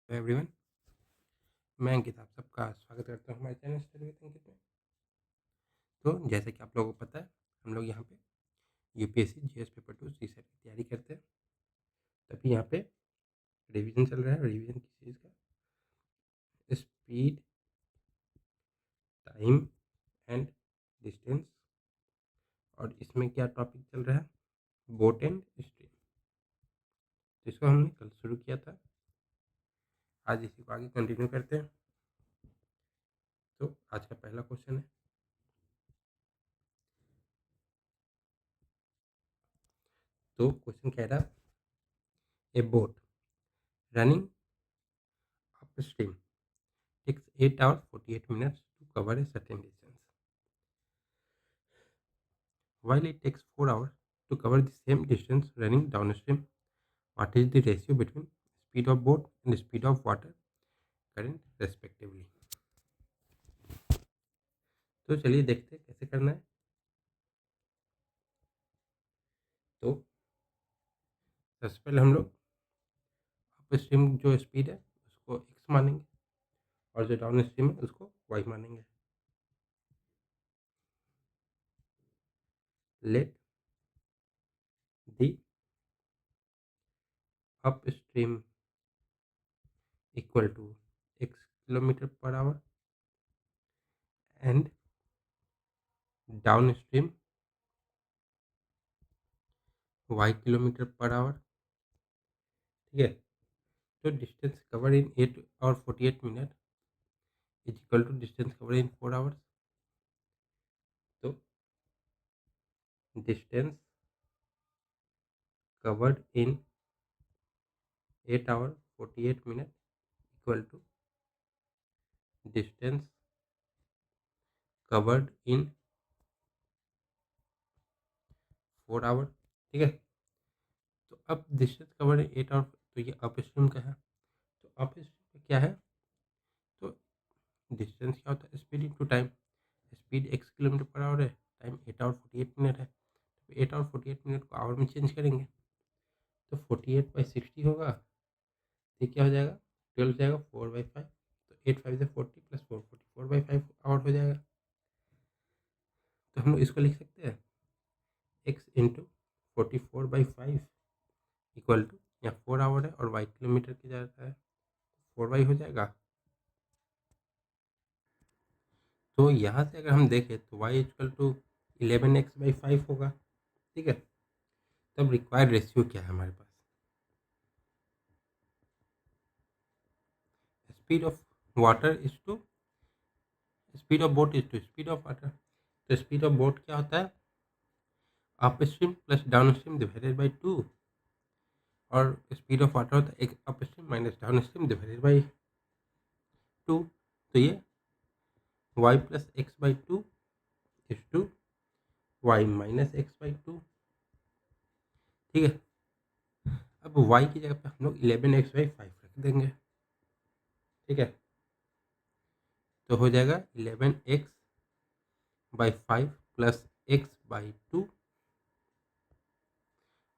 Hello everyone. मैं अंकित आप सबका स्वागत करता हूँ हमारे चैनल स्टडी विद अंकित में। तो जैसे कि आप लोगों को पता है, हम लोग यहाँ पे यूपीएससी जीएस पेपर 2 सीसेट की तैयारी करते हैं। तभी यहाँ पे रिवीजन चल रहा है। रिवीजन किस चीज़ का? Speed, time and distance. और इसमें क्या टॉपिक चल रहा है? Boat and stream. तो इसको हमने कल शुरू किया था, आज इसी को आगे कंटिन्यू करते हैं। तो आज का पहला क्वेश्चन है, तो क्वेश्चन कह रहा है, ए boat running upstream takes 8 hours 48 minutes to cover a certain distance, while it takes 4 hours to cover the same distance running downstream. What is the ratio between speed of boat and speed of water current respectively? तो चलिए देखते हैं कैसे करना है। तो सबसे पहले हम लोग अपस्ट्रीम जो स्पीड है उसको x मानेंगे और जो डाउन स्ट्रीम है उसको y मानेंगे। Let the upstream equal to x kilometre per hour and down stream y kilometre per hour. ठीक है। तो डिस्टेंस कवर इन 8 और 48 minute is equal to distance cover in 4 hours. तो distance covered in 8 hour 48 minute equal to distance covered in 4 hour. ठीक है। तो अब distance covered in 8 our, तो ये अप स्ट्रीम का है। तो अप स्ट्रीम का क्या है? तो डिस्टेंस क्या होता है? Speed into time. Speed x kilometre per our है, टाइम 8 आवर 48 मिनट है। तो 8 आवर 48 मिनट को आवर में चेंज करेंगे तो 48/60 होगा। ये क्या हो जाएगा? 12 हो जाएगा 4/5। तो 8 5 से 40 प्लस 4 44/5 आवर हो जाएगा। तो हम लोग इसको लिख सकते हैं x इंटू 44/5 इक्वल टू, यहाँ 4 आवर है और y किलोमीटर की जाता है 4y हो जाएगा। तो यहाँ से अगर हम देखें तो y इक्वल टू 11x/5 होगा। ठीक है। तब रिक्वायर्ड रेशियो क्या है हमारे पास? Speed of water is to speed of boat is to speed of water. तो स्पीड ऑफ बोट क्या होता है? Up stream plus down stream divided by 2। और स्पीड ऑफ वाटर होता है एक up stream minus down stream divided by 2। तो ये y plus x/2 is to y minus x/2। ठीक है। अब y की जगह पे हम लोग 11x/5 रख देंगे। ठीक है। तो हो जाएगा 11x/5 प्लस x/2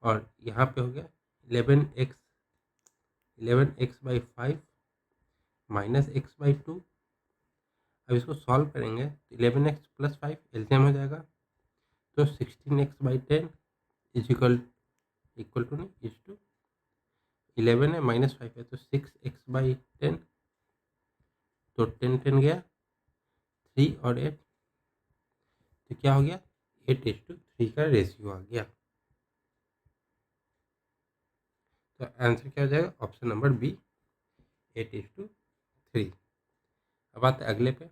और यहाँ पे हो गया 11x/5 माइनस x/2। अब इसको सॉल्व करेंगे तो 11x प्लस 5 एलसीएम हो जाएगा। तो 16x/10 इज इक्वल टू नहीं इज टू 11 है माइनस 5 है तो 6x/10। तो 10 गया 3 और 8, तो क्या हो गया? 8:3 का रेशियो आ गया। तो आंसर क्या हो जाएगा? Option number B 8:3। अब आते हैं अगले पे।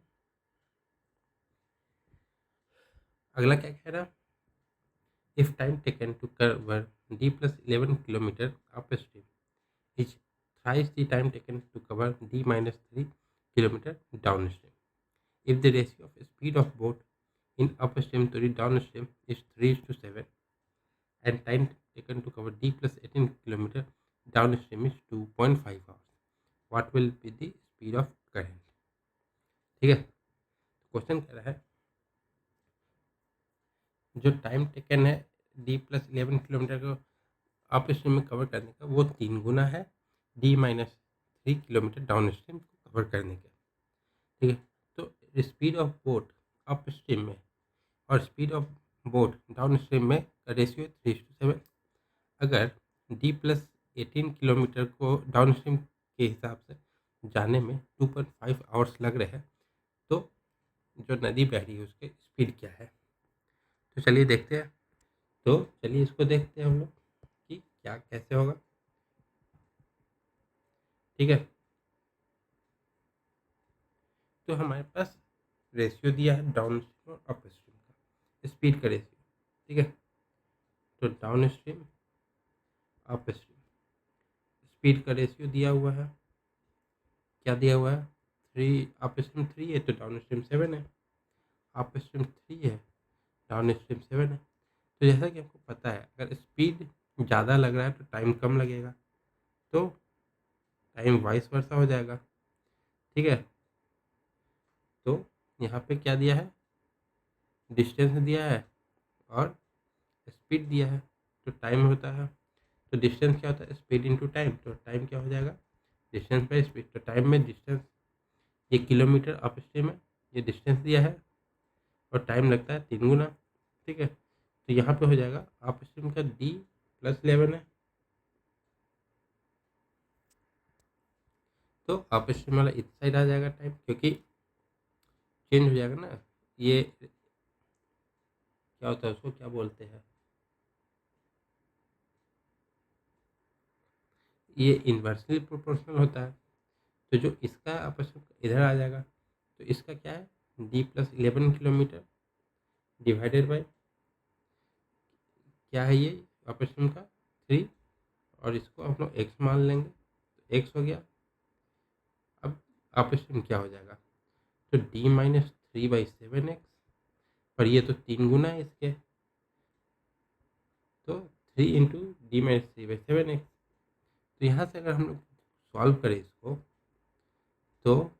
अगला क्या कह रहा है? If time taken to cover d plus 11 kilometre upstream is thrice the time taken to cover d minus 3 kilometer downstream. If the ratio of speed of boat in upstream to the downstream is 3:7 and time taken to cover d plus 18 kilometer downstream is 2.5 hours, what will be the speed of current? ठीक है। Question कह रहा है जो time taken है d plus 11 kilometre को up stream में cover करने का वो 3 गुना है d minus 3 kilometre down stream को कवर करने के। ठीक है, तो speed of boat up stream में और speed of boat down stream में का रेशियो 3:7। अगर D+18 किलोमीटर को डाउन स्ट्रीम के हिसाब से जाने में 2.5 आवर्स लग रहे हैं, तो जो नदी बह रही है उसकी स्पीड क्या है। तो चलिए देखते हैं। तो चलिए इसको देखते हैं हम लोग कि क्या कैसे होगा। ठीक है, तो हमारे पास रेशियो दिया है डाउन स्ट्रीम और अप स्ट्रीम का, स्पीड का रेशियो। ठीक है, तो down stream up stream speed का रेशियो दिया हुआ है। क्या दिया हुआ है? 3, अप स्ट्रीम 3 है तो डाउन स्ट्रीम 7 है। अप स्ट्रीम 3 है, डाउन स्ट्रीम 7 है। तो जैसा कि आपको पता है, अगर स्पीड ज़्यादा लग रहा है तो टाइम कम लगेगा, तो टाइम वाइस वर्सा हो जाएगा। ठीक है, तो यहाँ पे क्या दिया है? डिस्टेंस दिया है और स्पीड दिया है, तो टाइम होता है। तो डिस्टेंस क्या होता है? Speed into time. तो टाइम क्या हो जाएगा? Distance by speed. तो टाइम में डिस्टेंस, ये किलोमीटर अप स्ट्रीम है, ये डिस्टेंस दिया है और टाइम लगता है 3 गुना। ठीक है, तो यहाँ पे हो जाएगा अप स्ट्रीम का D+11 है, तो अप स्ट्रीम वाला इस साइड आ जाएगा टाइम, क्योंकि चेंज हो जाएगा ना। ये क्या होता है, उसको क्या बोलते हैं, ये इन्वर्सली प्रोपोर्शनल होता है। तो जो इसका आपस में इधर आ जाएगा, तो इसका क्या है? D+11 किलोमीटर डिवाइडेड बाई क्या है, ये आपस में का 3, और इसको हम लोग x मान लेंगे, तो x हो गया। अब आपस में क्या हो जाएगा? तो D-3/7x, पर ये तो 3 गुना है इसके, तो 3 इंटू D-3/7x। तो यहाँ से अगर हम लोग सॉल्व करें इसको, तो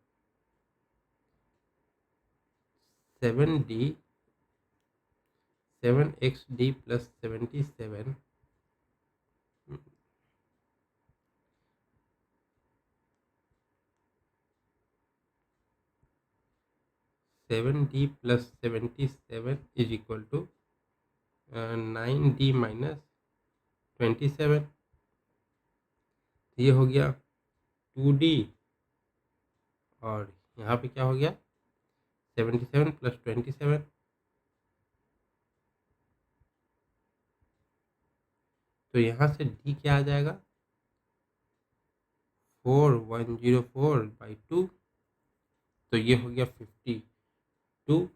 7x D+77 7D+77 is equal to 9D-27। ये हो गया 2D, और यहाँ पे क्या हो गया? 77+27। तो यहाँ से D क्या आ जाएगा? 4104/2, तो ये हो गया 52।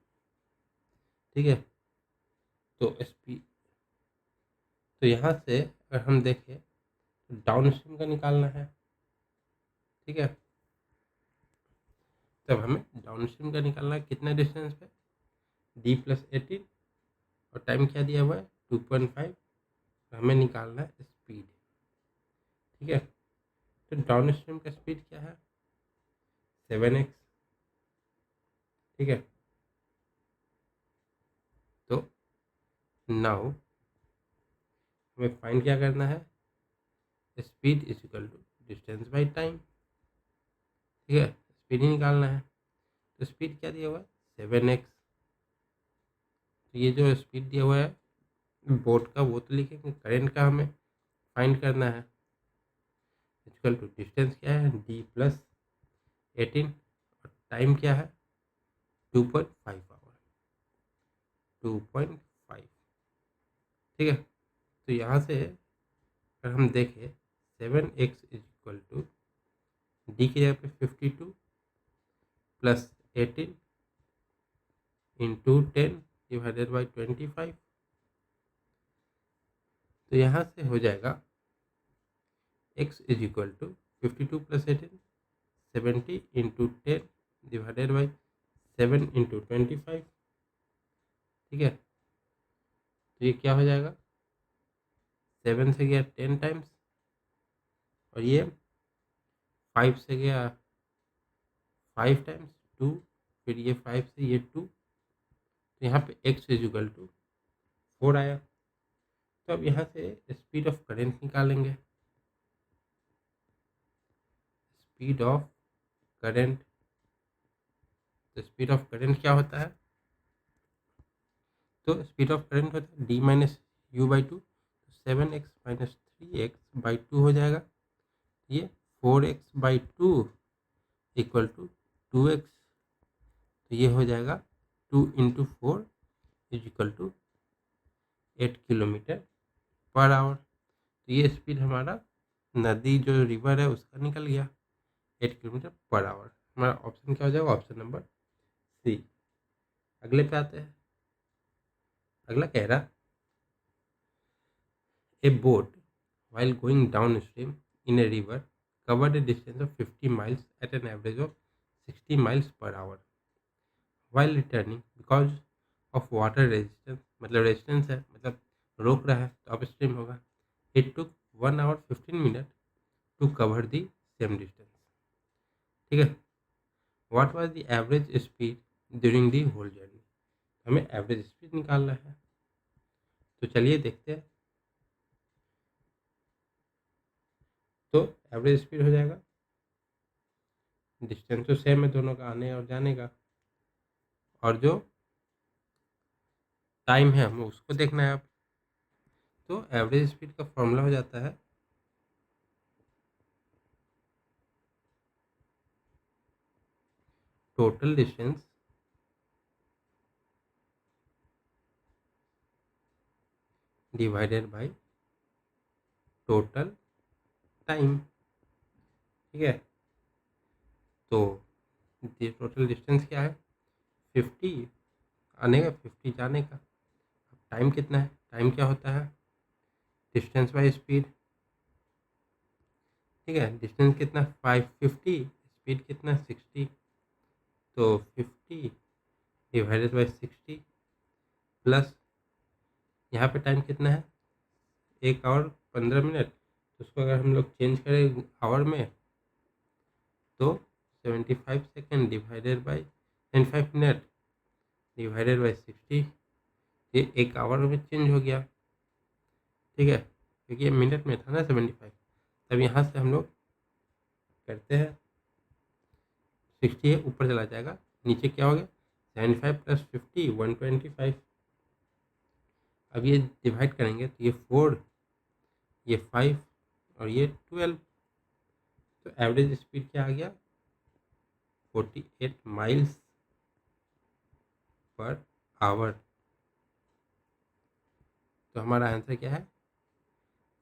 ठीक है, तो स्पीड, तो यहाँ से अगर हम देखें तो डाउन स्ट्रीम का निकालना है। ठीक है, तब हमें डाउन स्ट्रीम का निकालना है, कितना डिस्टेंस पे? D+18, और टाइम क्या दिया हुआ है? 2.5। हमें निकालना है स्पीड। ठीक है, तो डाउन स्ट्रीम का स्पीड क्या है? 7x। ठीक है, तो नाउ हमें फाइंड क्या करना है? Speed is equal to distance by time. ठीक है, स्पीड ही निकालना है। तो स्पीड क्या दिया हुआ है? 7x। तो ये जो स्पीड दिया हुआ है बोट का, वो तो लिखेंगे, करेंट का हमें फाइंड करना है। इक्वल टू डिस्टेंस क्या है? D+18, और टाइम क्या है? 2.5 आवर, 2.5। ठीक है, तो यहाँ से अगर हम देखें 7x is equal to D की जगह पे 52+18 इंटू 10/25। तो यहाँ से हो जाएगा x is equal to 52+18 70 into 10/7/25। ठीक है, तो ये क्या हो जाएगा? 7 से गया 10 टाइम्स, और ये 5 से गया 5 टाइम्स 2, फिर ये 5 से ये 2, तो यहाँ पे x इज इक्वल टू 4 आया। तो अब यहाँ से स्पीड ऑफ करंट निकालेंगे। Speed of current. तो स्पीड ऑफ करंट क्या होता है? तो स्पीड ऑफ करंट होता है d-u/2। तो 7x - 3x/2 हो जाएगा। ये 4x/2 इक्वल टू 2x। तो ये हो जाएगा 2 × 4 इज इक्वल टू 8 km/h। तो ये स्पीड हमारा नदी जो रिवर है उसका निकल गया 8 km/h। हमारा ऑप्शन क्या हो जाएगा? Option number C. अगले पे आते हैं। अगला कह रहा a boat while going downstream in a river covered a distance of 50 miles at an average of 60 miles per hour. While returning because of water resistance, मतलब रेजिस्टेंस है, मतलब रोक रहा है तो अपस्ट्रीम होगा। It took 1 hour 15 minutes to cover the same distance। ठीक है। What was the average speed during the whole journey? हमें एवरेज स्पीड निकालना है। तो चलिए देखते हैं। तो एवरेज स्पीड हो जाएगा, डिस्टेंस तो सेम है दोनों का, आने और जाने का, और जो टाइम है हमें उसको देखना है अब। तो एवरेज स्पीड का फॉर्मूला हो जाता है total distance divided by total time. ठीक है। तो ये टोटल डिस्टेंस क्या है? 50 आने का, 50 जाने का। अब टाइम कितना है? टाइम क्या होता है? Distance by speed. ठीक है। डिस्टेंस कितना? 550, स्पीड कितना? 60। तो 50 डिवाइडेड बाय 60 प्लस यहाँ पे टाइम कितना है? 1 आवर 15 मिनट। तो उसको अगर हम लोग चेंज करें आवर में तो 75 second divided by 75 minute divided by 60। ये 1 आवर में चेंज हो गया। ठीक है, क्योंकि ये मिनट में था ना 75। तब यहाँ से हम लोग करते हैं 60 है ऊपर चला जाएगा, नीचे क्या हो गया? 75 + 50 125। अब ये डिवाइड करेंगे तो ये 4, ये 5 और ये 12। तो एवरेज स्पीड क्या आ गया? 48 माइल्स पर आवर। तो हमारा आंसर क्या है?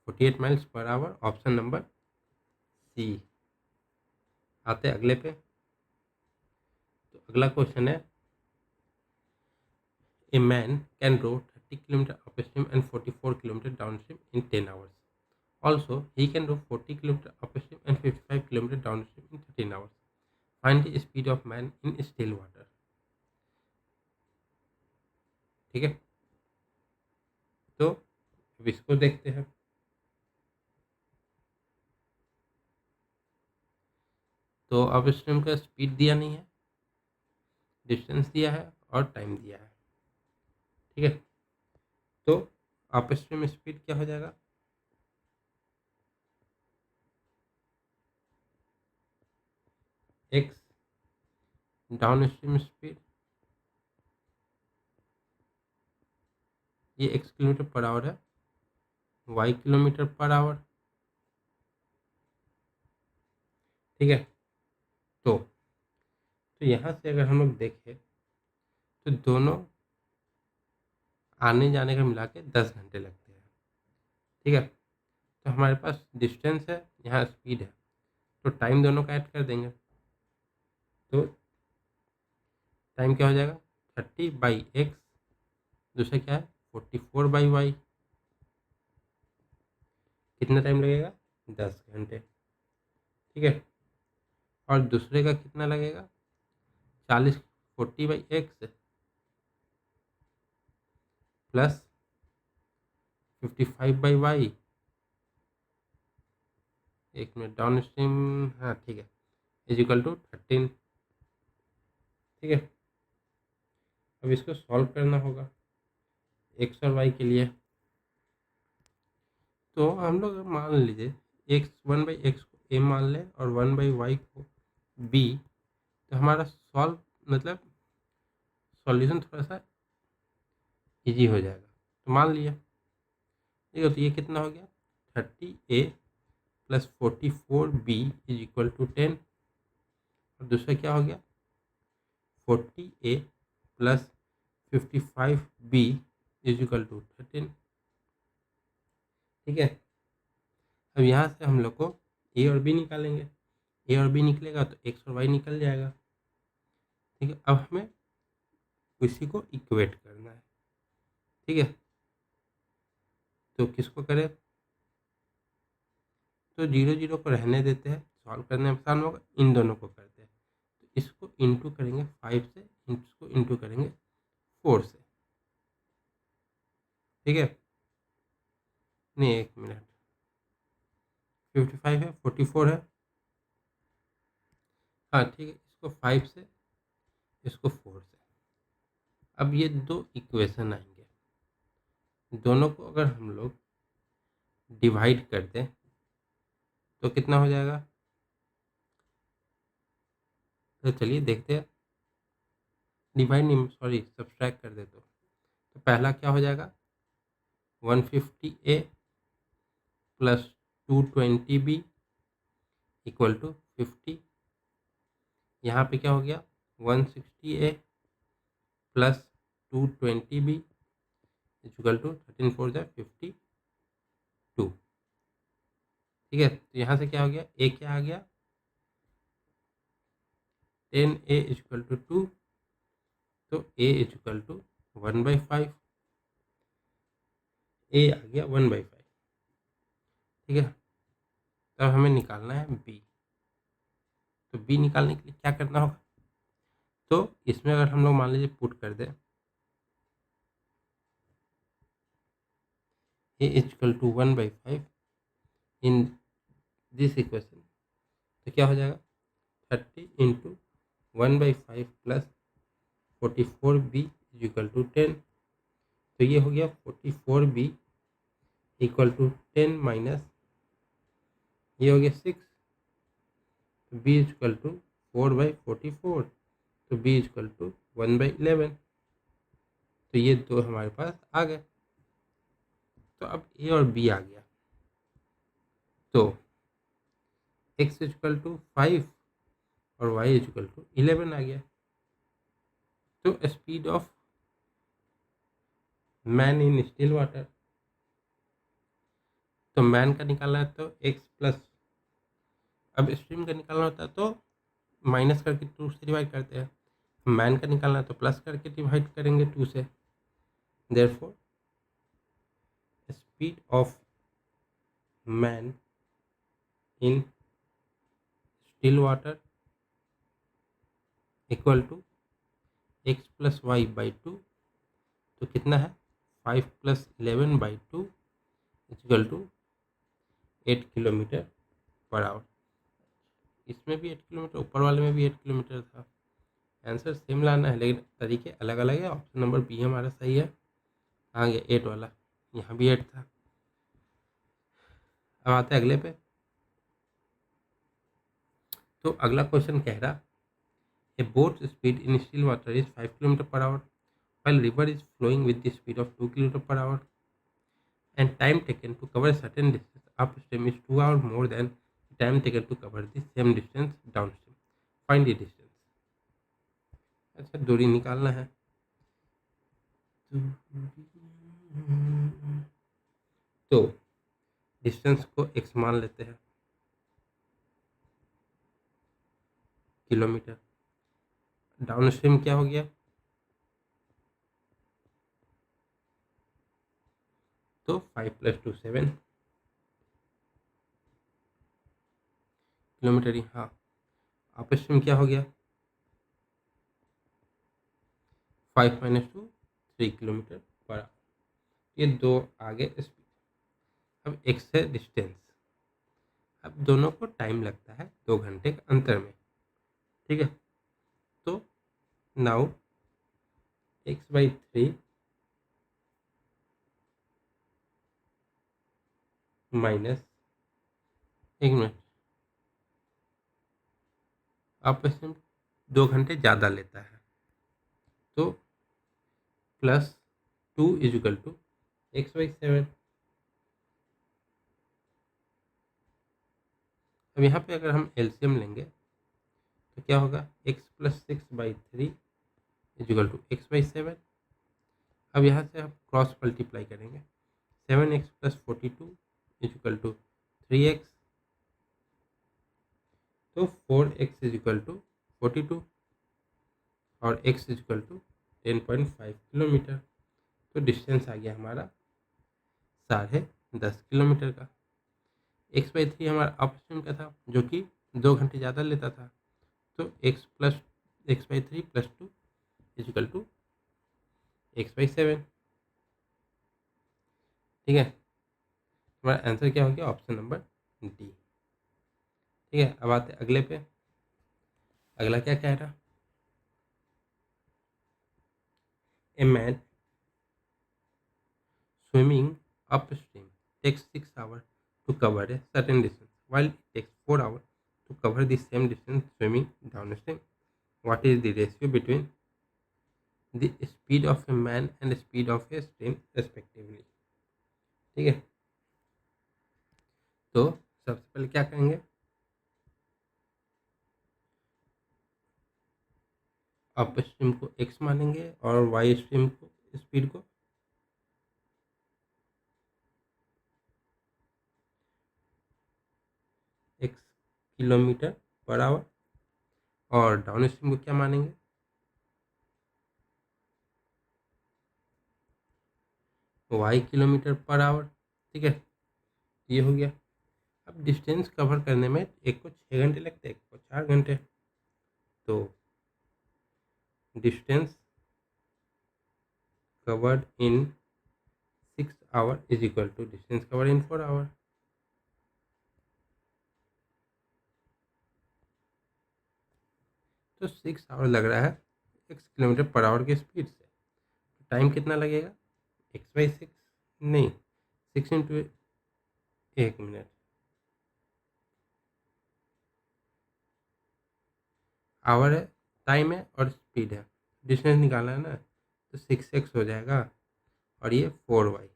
48 miles per hour, option number सी। आते हैं अगले पे। तो अगला क्वेश्चन है a man can row 30 kilometre upstream and 44 kilometre downstream in 10 hours. Also he can row 40 kilometre upstream and 55 kilometre downstream in 13 hours. Find the speed of man in still water. ठीक है, तो अब इसको देखते हैं। तो upstream का speed दिया नहीं है, डिस्टेंस दिया है और टाइम दिया है। ठीक है, तो अपस्ट्रीम स्पीड क्या हो जाएगा? एक्स डाउनस्ट्रीम स्पीड, ये x किलोमीटर पर आवर है, y किलोमीटर पर आवर। ठीक है, तो यहाँ से अगर हम लोग देखें तो दोनों आने जाने का मिला के 10 घंटे लगते हैं। ठीक है, तो हमारे पास डिस्टेंस है, यहाँ स्पीड है, तो टाइम दोनों का ऐड कर देंगे। तो टाइम क्या हो जाएगा? 30/x, दूसरा क्या है? 44/y। कितना टाइम लगेगा? 10 घंटे। ठीक है, और दूसरे का कितना लगेगा? 40 प्लस 55/y। एक मिनट, डाउन स्ट्रीम, हाँ ठीक है, इज इक्वल टू 13। ठीक है, अब इसको सॉल्व करना होगा एक्स और वाई के लिए। तो हम लोग मान लीजिए x1/x को ए मान लें और 1/y को b, तो हमारा सॉल्व मतलब सॉल्यूशन थोड़ा सा इजी हो जाएगा। तो मान लिया, ठीक है, तो ये कितना हो गया 30a + 44b = 10। और दूसरा क्या हो गया 40a + 55b = 13। ठीक है, अब यहाँ से हम लोग को ए और बी निकालेंगे। ए और बी निकलेगा तो एक्स और वाई निकल जाएगा। ठीक है, अब हमें इसी को इक्वेट करना है। ठीक है, तो किसको करें, तो 0 0 को रहने देते हैं, सॉल्व करने में आसान होगा, इन दोनों को करते हैं। तो इसको इंटू करेंगे 5 से, इसको इंटू करेंगे 4 से। ठीक है, नहीं 1 मिनट, 55 है, 44 है, हाँ ठीक है, इसको 5 से, इसको 4 से। अब ये दो इक्वेशन आएंगे, दोनों को अगर हम लोग डिवाइड कर दें तो कितना हो जाएगा, तो चलिए देखते हैं। डिवाइड नहीं, सॉरी सब्सट्रैक्ट कर दे तो पहला क्या हो जाएगा 150a + 220b = 50। यहाँ पे क्या हो गया 160a + 220b = 13 4 52। ठीक है, तो यहाँ से क्या हो गया a क्या आ गया 10a = 2, तो a = 1/5, a आ गया 1/5। ठीक है, तब हमें निकालना है b। तो b निकालने के लिए क्या करना होगा, तो इसमें अगर हम लोग मान लीजिए पुट कर दें a = 1/5 इन दिस इक्वेशन, तो क्या हो जाएगा 30 × 1/5 + 44b = 10। तो ये हो गया 44b = 10 माइनस ये हो गया 6, तो b = 4/44, तो b = 1/11। तो ये दो हमारे पास आ गए। तो अब a और b आ गया, तो x = 5 और y = 11 आ गया। तो speed of man in still water, तो मैन का निकालना है तो x प्लस, अब स्ट्रीम का निकालना होता है तो माइनस करके 2 से डिवाइड करते हैं, मैन का निकालना है तो प्लस करके डिवाइड करेंगे 2 से। Therefore speed of man in still water = x + y/2, तो कितना है 5 + 11/2 = 8 km/h। इसमें भी 8 किलोमीटर, ऊपर वाले में भी 8 किलोमीटर था। आंसर सेम लाना है लेकिन तरीके अलग अलग है। ऑप्शन नंबर बी हमारा सही है। कहाँ गया 8 वाला, यहाँ भी 8 था। अब आते हैं अगले पे। तो अगला क्वेश्चन कह रहा a boat speed in still water is 5 km/h while river is flowing with the speed of 2 km/h and time taken to cover a certain distance upstream is 2 hours more than time taken to cover the same distance downstream. Find the distance. अच्छा, दूरी निकालना है। तो distance को x मान लेते हैं, kilometre. Downstream क्या हो गया, तो 5 + 2 7 किलोमीटर ही। हाँ, अप स्ट्रीम क्या हो गया 5 - 2 3 km/h। ये दो आगे स्पीड। अब x है डिस्टेंस, अब दोनों को टाइम लगता है 2 घंटे के अंतर में। ठीक है, तो नाउ x/3 माइनस, एक मिनट, अपस्ट्रीम 2 घंटे ज़्यादा लेता है, तो +2 = x/7। अब यहाँ पे अगर हम एलसीएम लेंगे तो क्या होगा, x + 6/3 = x/7। अब यहाँ से हम क्रॉस मल्टीप्लाई करेंगे, 7x + 42 = 3x, तो 4x = 42 और x = 10.5 किलोमीटर। तो डिस्टेंस आ गया हमारा 10.5 किलोमीटर का। x/3 हमारा अपस्ट्रीम का था, जो कि 2 घंटे ज़्यादा लेता था, तो x/3 + 2 = x/7। ठीक है, हमारा आंसर क्या हो गया, ऑप्शन नंबर डी। ठीक है, अब आते अगले पे। अगला क्या कह रहा, a man swimming upstream takes 6 hours to cover a certain distance, while it takes 4 hours to cover the same distance swimming downstream. What is the ratio between the speed of a man and the speed of a stream respectively? ठीक है, तो सबसे पहले क्या करेंगे, up stream को x मानेंगे और वाई स्ट्रीम को स्पीड को x km/h और डाउन स्ट्रीम को क्या मानेंगे, y km/h। ठीक है, ये हो गया। अब डिस्टेंस कवर करने में एक को 6 घंटे लगते हैं, एक को 4 घंटे, तो distance covered in 6 hour = distance covered in 4 hour. तो 6 आवर लग रहा है x km/h की स्पीड से, तो टाइम कितना लगेगा, x/6 नहीं, 6 × 1 मिनट, आवर है, टाइम है और स्पीड है, डिस्टेंस निकालना है ना, तो 6x हो जाएगा और ये 4y।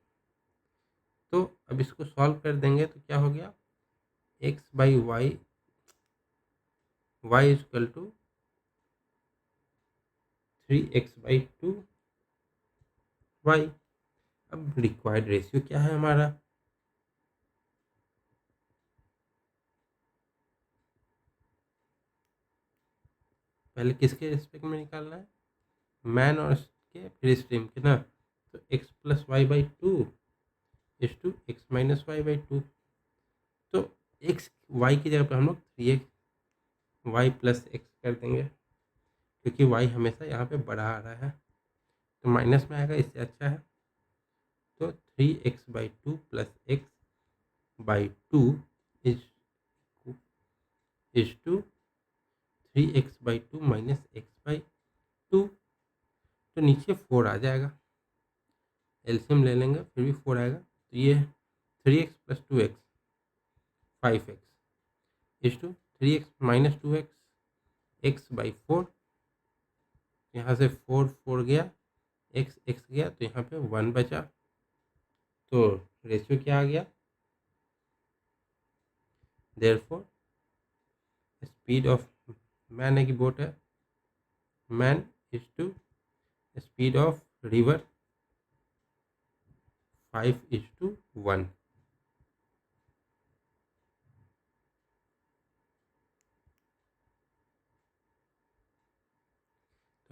तो अब इसको सॉल्व कर देंगे तो क्या हो गया, x/y = 3x/2y। अब रिक्वायर्ड रेशियो क्या है हमारा, पहले किसके रिस्पेक्ट में निकालना है, मैन और के फिर स्ट्रीम के ना, तो x + y/2 = x - y/2। तो x y की जगह पर हम लोग 3x y + x कर देंगे, क्योंकि y हमेशा यहाँ पे बड़ा आ रहा है, तो माइनस में आएगा, इससे अच्छा है। तो 3x/2 + x/2 is to 3x/2 - x/2। तो नीचे 4 आ जाएगा, एलसीएम ले लेंगे फिर भी 4 आएगा, तो ये 3x + 2x 5x is to 3x - 2x x/4। यहाँ से 4 4 गया, x x गया, तो यहाँ पे 1 बचा, तो रेशियो क्या आ गया, देयरफॉर स्पीड ऑफ मैन है कि बोट है, man is to speed of river 5:1।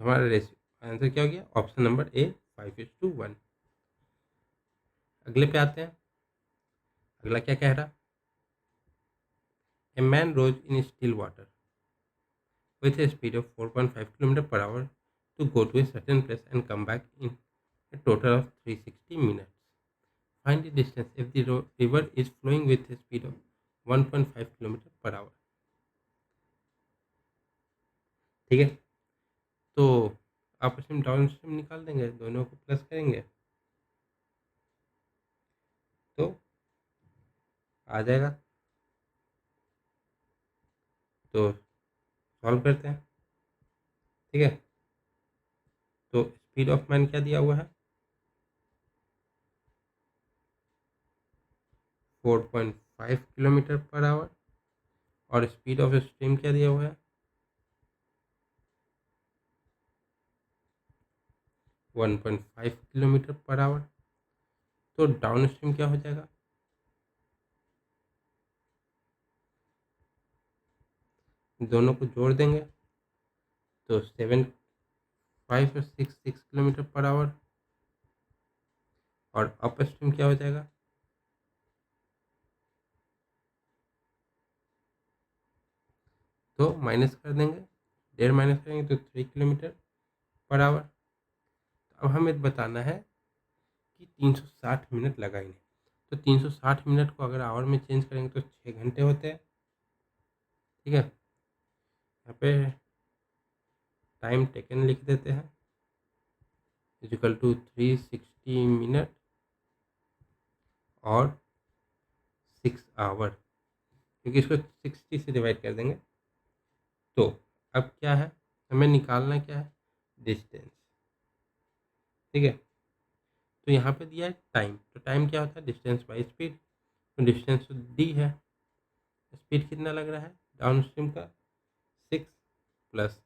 तो हमारा रेशियो आंसर क्या हो गया, ऑप्शन नंबर ए 5:1। अगले पे आते हैं, अगला क्या कह रहा, a man rows in still water with a speed of 4.5 km/h to go to a certain place and come back in a total of 360 minutes. Find the distance if the river is flowing with a speed of 1.5 km/h। ठीक है, तो आपस में down stream निकाल देंगे, दोनों को plus करेंगे तो आ जाएगा। तो सॉल्व करते हैं। ठीक है, तो स्पीड ऑफ मैन क्या दिया हुआ है, 4.5 किलोमीटर पर आवर, और स्पीड ऑफ स्ट्रीम क्या दिया हुआ है, 1.5 किलोमीटर पर आवर। तो डाउन स्ट्रीम क्या हो जाएगा, दोनों को जोड़ देंगे तो 7.566 किलोमीटर पर आवर, और अप स्ट्रीम क्या हो जाएगा, तो माइनस कर देंगे, 1.5 माइनस करेंगे तो 3 किलोमीटर पर आवर। अब हमें बताना है कि 360 मिनट लगा इन्हें, तो 360 मिनट को अगर आवर में चेंज करेंगे तो 6 घंटे होते हैं। ठीक है, यहाँ पे टाइम टेकन लिख देते हैं इजिकल टू 360 मिनट और 6 आवर, क्योंकि इसको 60 से डिवाइड कर देंगे। तो अब क्या है, हमें निकालना क्या है, डिस्टेंस। ठीक है, तो यहाँ पे दिया है टाइम, तो टाइम क्या होता है, डिस्टेंस बाई स्पीड। तो डिस्टेंस तो डी है, स्पीड कितना लग रहा है डाउन स्ट्रीम का, 6 प्लस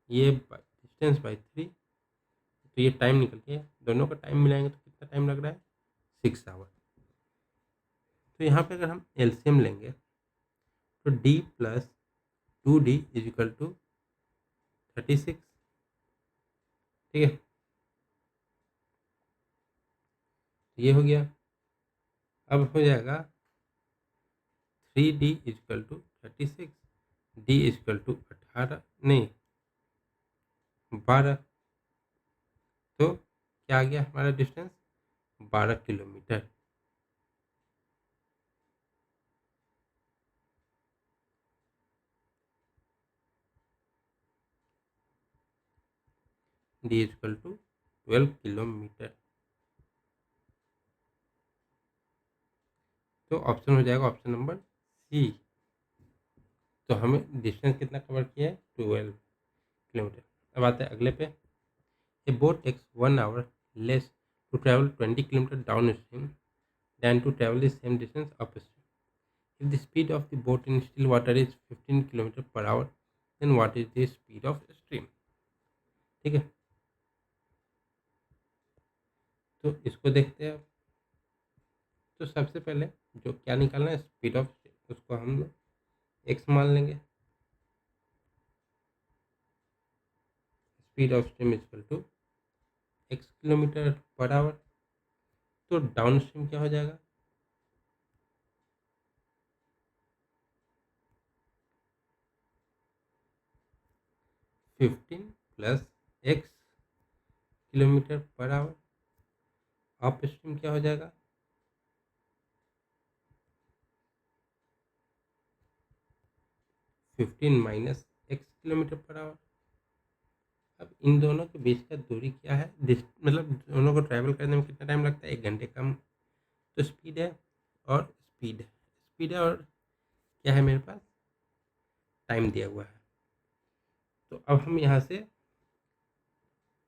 ये डिस्टेंस बाई 3, तो ये टाइम निकल के दोनों का टाइम मिलाएंगे तो कितना टाइम लग रहा है, 6 आवर। तो यहाँ पे अगर हम एलसीएम लेंगे तो D plus 2D is equal to 36। ठीक है, ये हो गया। अब हो जाएगा 3D is equal to 36, D is equal to 18 नहीं 12। तो क्या आ गया हमारा distance, 12 kilometre. D is equal to 12 kilometre. तो ऑप्शन हो जाएगा ऑप्शन नंबर सी। तो हमें डिस्टेंस कितना कवर किया है, 12 किलोमीटर। अब आते हैं अगले पे, a boat takes 1 hour less to travel 20 kilometre downstream than to travel the same distance upstream. If the speed of the boat in still water is 15 km per hour, then what is the speed of stream? ठीक है, तो इसको देखते हैं। तो सबसे पहले जो क्या निकालना है, स्पीड ऑफ स्ट्रीम, उसको हम लोग एक्स मान लेंगे। Speed of stream equal to x kilometre per hour. तो डाउन स्ट्रीम क्या हो जाएगा, 15 plus x kilometre per hour. Up stream क्या हो जाएगा, 15 minus x kilometre per hour. अब इन दोनों के बीच का दूरी क्या है, मतलब दोनों को ट्रैवल करने में कितना टाइम लगता है, 1 घंटे कम। तो स्पीड है और स्पीड है और क्या है मेरे पास, टाइम दिया हुआ है। तो अब हम यहाँ से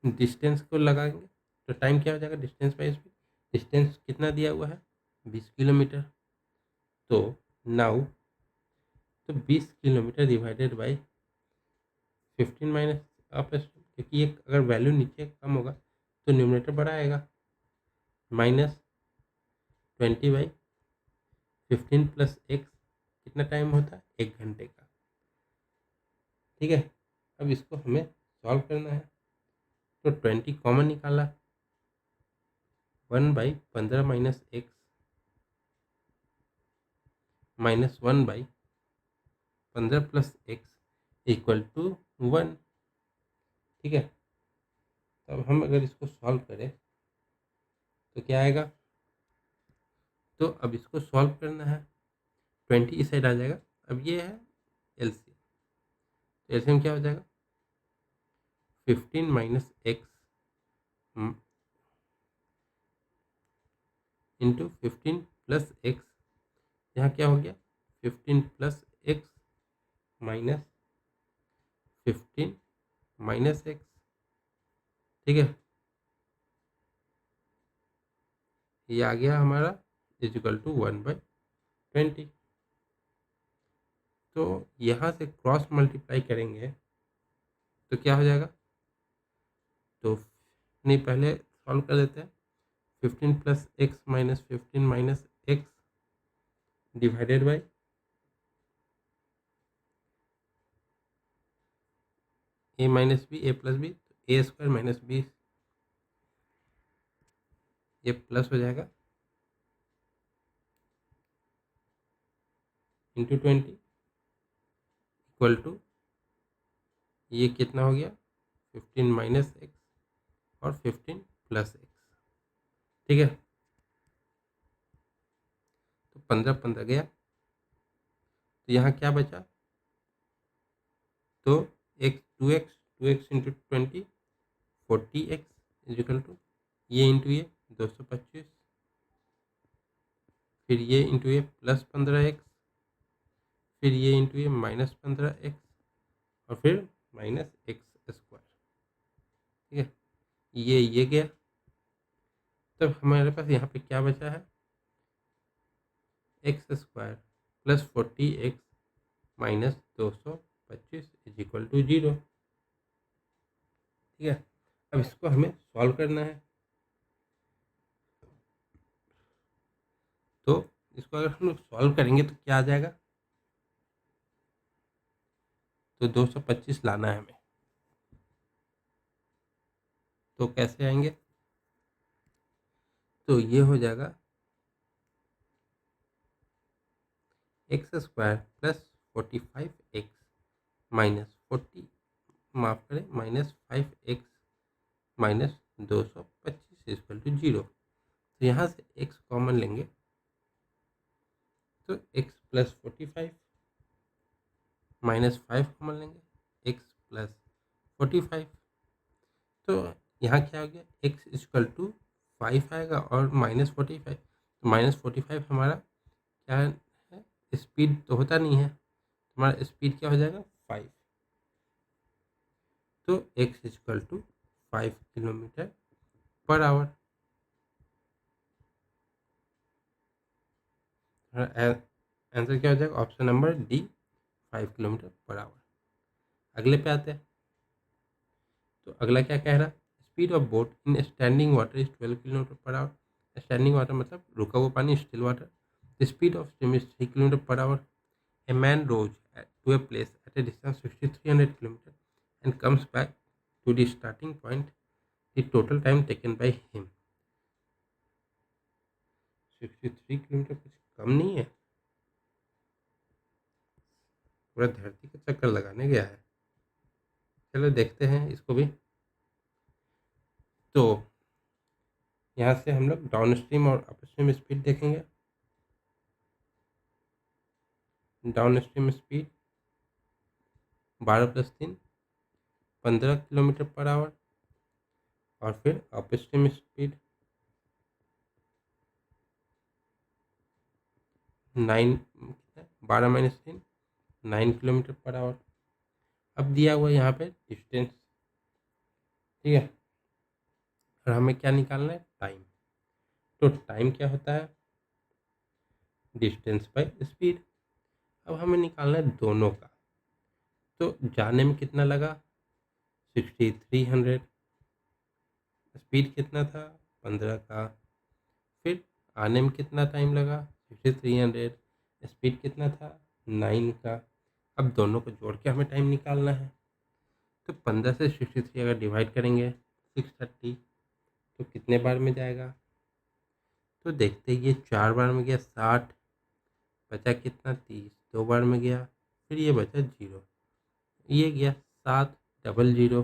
डिस्टेंस को लगाएंगे, तो टाइम क्या हो जाएगा, डिस्टेंस बाई स्पीड। डिस्टेंस कितना दिया हुआ है, 20 किलोमीटर। तो नाउ, तो 20 kilometre divided by 15 minus up, क्योंकि ये अगर वैल्यू नीचे कम होगा तो न्यूमरेटर बड़ा आएगा, माइनस 20/15 प्लस एक्स, कितना टाइम होता है, 1 घंटे का। ठीक है, अब इसको हमें सॉल्व करना है। तो 20 कॉमन निकाला, 1/15 minus x minus 1/15 plus x equal to 1। ठीक है, तो अब हम अगर इसको सॉल्व करें तो क्या आएगा, तो अब इसको सॉल्व करना है, 20 इस साइड आ जाएगा। अब ये है एलसीएम, तो एलसीएम क्या हो जाएगा, 15 minus x into 15 plus x, यहाँ क्या हो गया, 15 plus x minus 15 minus x, ठीक है, ये आ गया हमारा इजिकल टू 1/20। तो यहाँ से क्रॉस मल्टीप्लाई करेंगे तो क्या हो जाएगा, तो नहीं पहले सॉल्व कर देते हैं। 15 plus x minus 15 minus x divided by A minus B, A plus B, तो ए स्क्वायर माइनस बी, ये प्लस हो जाएगा इंटू 20 इक्वल टू, ये कितना हो गया, 15 माइनस एक्स और 15 प्लस एक्स, ठीक है। तो 15 15 गया, तो यहाँ क्या बचा, तो x 2x into 20 40x is equal to ये इंटू ये 225, फिर ये इंटू ये प्लस 15x, फिर ये इंटू ये माइनस 15x और फिर माइनस एक्स स्क्वायर, ठीक है, ये गया। तब हमारे पास यहाँ पे क्या बचा है, x square plus 40x minus 225 is equal to 0, ठीक है। अब इसको हमें सॉल्व करना है, तो इसको अगर हम लोग सॉल्व करेंगे तो क्या आ जाएगा, तो 225 लाना है हमें, तो कैसे आएंगे, तो ये हो जाएगा x square plus 45x minus 40, माफ करें minus 5x minus 225 equal to 0। तो यहाँ से x कॉमन लेंगे तो x प्लस 45 माइनस 5 कॉमन लेंगे, x प्लस 45, तो यहाँ क्या हो गया, x इक्वल टू 5 आएगा और माइनस 45, तो माइनस 45 हमारा क्या है, स्पीड तो होता नहीं है, हमारा स्पीड क्या हो जाएगा 5, तो x equal to 5 kilometre per hour. Answer क्या हो जाएगा, option number D 5 kilometre per hour. अगले पे आते हैं, तो अगला क्या कह रहा, speed of boat in standing water is 12 kilometre per hour. Standing water मतलब रुका हुआ पानी, still water. The speed of stream is 3 kilometre per hour. A man rows to a place at a distance 6300 kilometre and comes back to the starting point. The total time taken by him 63 kilometre, कुछ कम नहीं है, पूरा धरती का चक्कर लगाने गया है। चलो देखते हैं इसको भी। तो यहाँ से हम लोग डाउन स्ट्रीम और अप स्ट्रीम स्पीड देखेंगे। Down stream speed 12 + 3 15 kilometre per our, और फिर up stream speed 9, 12 - 3 9 kilometre per hour. अब दिया हुआ यहाँ पे डिस्टेंस, ठीक है, और हमें क्या निकालना है, टाइम। तो टाइम क्या होता है, डिस्टेंस बाय स्पीड। अब हमें निकालना है दोनों का। तो जाने में कितना लगा, 6300, स्पीड कितना था 15 का, फिर आने में कितना टाइम लगा 6300, स्पीड कितना था 9 का। अब दोनों को जोड़ के हमें टाइम निकालना है। तो 15 से 63 अगर डिवाइड करेंगे 630, तो कितने बार में जाएगा, तो देखते ही ये 4 बार में गया 60, बचा कितना 30, 2 बार में गया, फिर ये बचा 0, ये गया 700।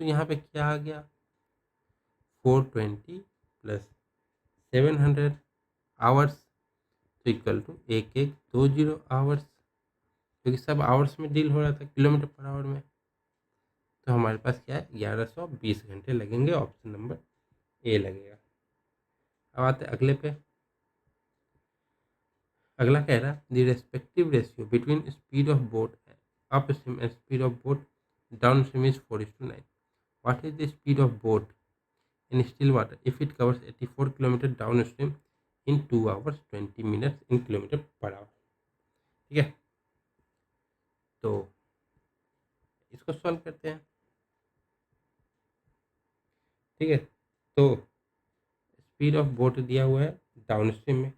तो यहाँ पे क्या आ गया, 420 प्लस 700 आवर्स तो इक्वल टू 1120 आवर्स, क्योंकि सब आवर्स में डील हो रहा था, किलोमीटर पर आवर में। तो हमारे पास क्या है, 1120 घंटे लगेंगे, ऑप्शन नंबर ए लगेगा। अब आते हैं अगले पे। अगला कह रहा है the respective ratio between speed of boat upstream and speed of boat downstream is 4:9. What is the speed of boat in still water if it covers 84 km downstream in 2 hours 20 minutes in kilometre per hour? ठीक है, तो इसको solve करते हैं। ठीक है, तो speed of boat दिया हुआ है डाउनस्ट्रीम में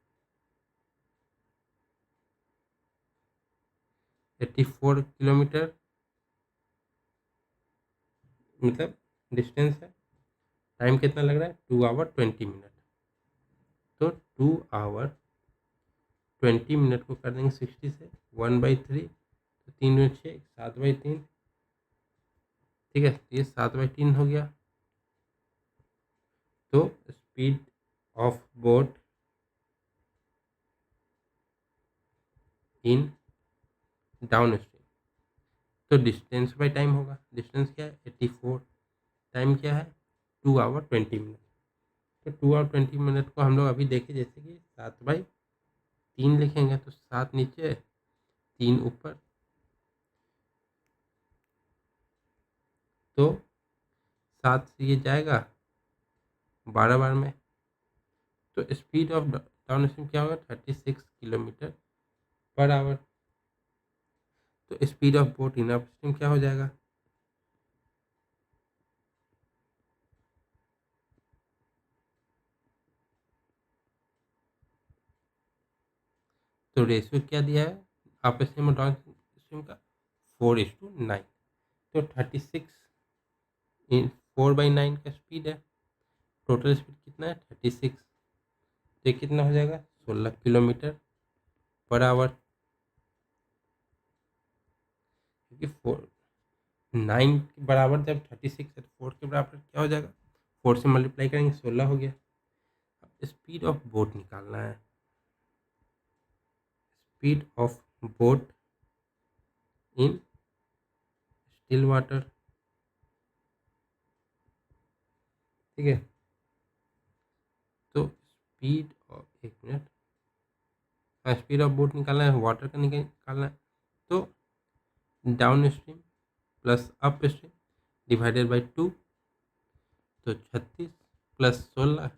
84 किलोमीटर, मतलब डिस्टेंस है। टाइम कितना लग रहा है? 2 आवर 20 मिनट। तो 2 आवर 20 मिनट को कर देंगे 60 से 1/3, तो 3×6 7/3। ठीक है, तो ये 7/3 हो गया। तो speed of boat in down stream, तो डिस्टेंस बाई टाइम होगा। डिस्टेंस क्या है? 84। टाइम क्या है? 2 आवर 20 मिनट। तो 2 आवर 20 मिनट को हम लोग अभी देखें, जैसे कि 7/3 लिखेंगे, तो 7 नीचे 3 ऊपर, तो 7 से ये जाएगा 12 बार में। तो स्पीड ऑफ डाउन स्ट्रीम क्या होगा? 36 किलोमीटर पर आवर। तो speed of boat in up stream क्या हो जाएगा? तो रेशियो क्या दिया है अप स्ट्रीम और डाउन स्ट्रीम का? 4:9। तो 36 इन 4/9 का स्पीड है। टोटल स्पीड कितना है? 36। तो ये कितना हो जाएगा? 16 किलोमीटर पर आवर। क्योंकि 9 के बराबर जब 36 है तो 4 के बराबर क्या हो जाएगा? 4 से मल्टीप्लाई करेंगे 16 हो गया। अब स्पीड ऑफ बोट निकालना है। Speed of boat in still water. ठीक है, तो स्पीड ऑफ, एक मिनट, स्पीड ऑफ बोट निकालना है, वाटर का निकालना है। तो down stream plus up stream divided by 2, तो 36 प्लस 16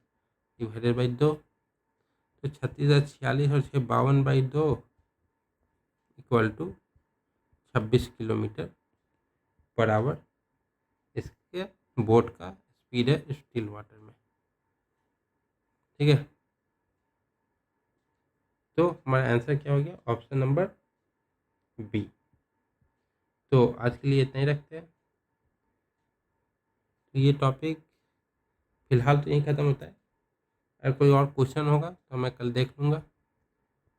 डिवाइडेड बाई 2, तो 36 है 46 और 6 52/2 equal to 26 kilometre per hour. इसके बोट का स्पीड है स्टिल वाटर में। ठीक है, तो हमारा आंसर क्या हो गया? Option number B. तो आज के लिए इतना ही रखते हैं। तो ये टॉपिक फिलहाल तो यहीं ख़त्म होता है। अगर कोई और क्वेश्चन होगा तो मैं कल देख लूँगा।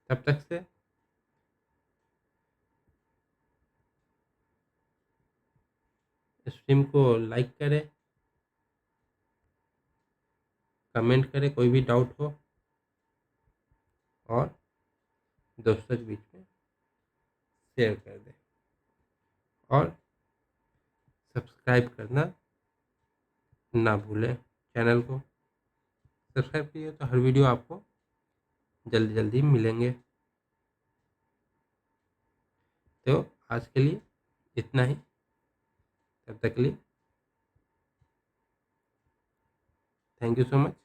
तब तक से स्ट्रीम को लाइक करें, कमेंट करें कोई भी डाउट हो, और दोस्तों के बीच में शेयर कर दें, और सब्सक्राइब करना ना भूलें। चैनल को सब्सक्राइब कीजिए तो हर वीडियो आपको जल्दी जल्दी मिलेंगे। तो आज के लिए इतना ही। तब तक के लिए थैंक यू सो मच।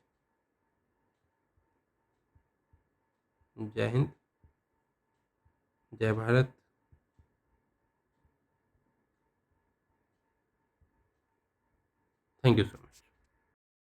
जय हिंद, जय Bharat. Thank you so much.